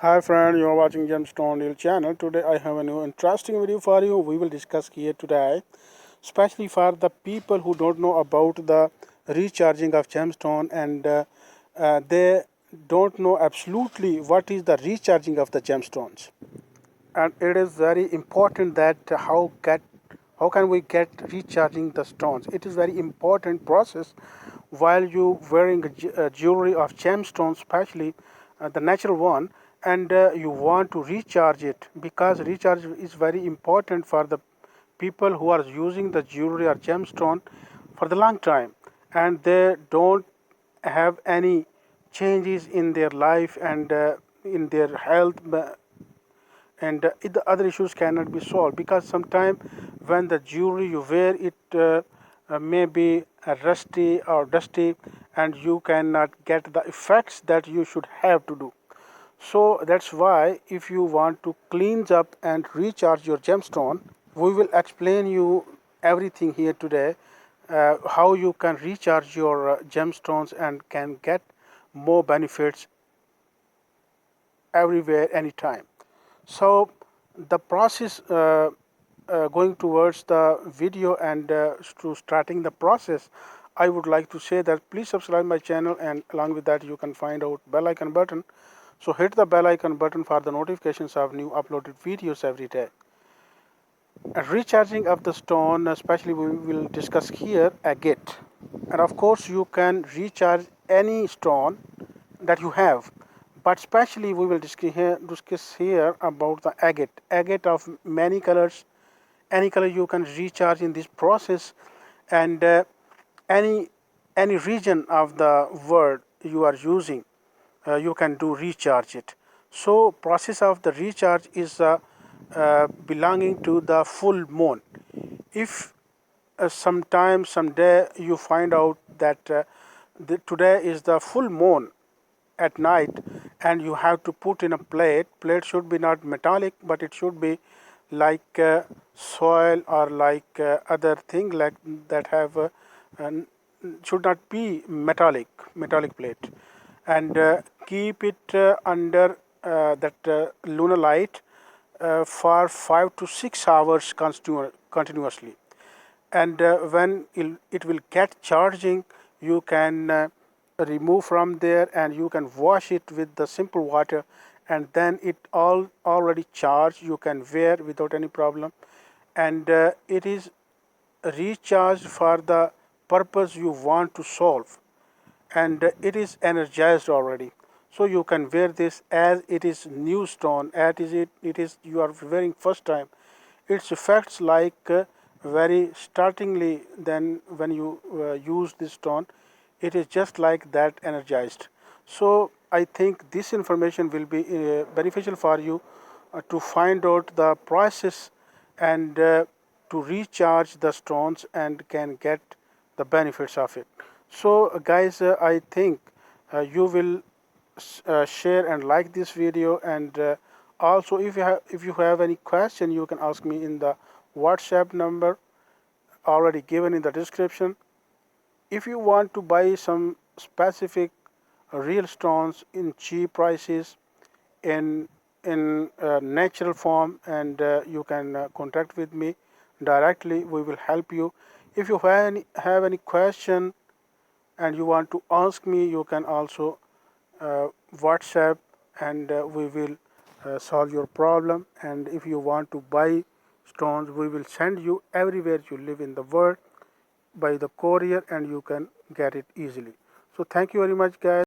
Hi friend, you are watching Gemstone channel. Today I have a new interesting video for you. We will discuss here today, especially for the people who don't know about the recharging of gemstone and they don't know absolutely what is the recharging of the gemstones. And it is very important that how can we get recharging the stones. It is very important process while you wearing jewelry of gemstones, especially the natural one, and you want to recharge it, because recharge is very important for the people who are using the jewelry or gemstone for the long time, and they don't have any changes in their life and in their health, and the other issues cannot be solved, because sometimes when the jewelry you wear it may be rusty or dusty, and you cannot get the effects that you should have to do. So that's why if you want to cleanse up and recharge your gemstone, we will explain you everything here today, how you can recharge your gemstones and can get more benefits everywhere anytime. So the process, going towards the video and to starting the process, I would like to say that please subscribe my channel, and along with that you can find out bell icon button. So hit the bell icon button for the notifications of new uploaded videos every day. Recharging of the stone, especially we will discuss here agate. And of course you can recharge any stone that you have, but especially we will discuss here about the agate. Agate of many colors, any color you can recharge in this process, and any any region of the world you are using, you can do recharge it. So process of the recharge is belonging to the full moon. If sometime someday you find out that today is the full moon at night, and you have to put in a plate should be not metallic, but it should be like soil or like other thing like that have should not be metallic plate, and keep it under that lunar light for 5 to 6 hours continuously, and when it will get charging, you can remove from there and you can wash it with the simple water, and then it already charged, you can wear without any problem, and it is recharged for the purpose you want to solve, and it is energized already. So you can wear this as it is new stone, as it is you are wearing first time. Its effects like very startingly, then when you use this stone, it is just like that energized. So I think this information will be beneficial for you to find out the process and to recharge the stones and can get the benefits of it. So guys, I think you will share and like this video, and also if you have any question, you can ask me in the WhatsApp number already given in the description. If you want to buy some specific real stones in cheap prices, in natural form, and you can contact with me directly, we will help you. If you have any question and you want to ask me, you can also WhatsApp, and we will solve your problem. And if you want to buy stones, we will send you everywhere you live in the world by the courier, and you can get it easily. So thank you very much guys.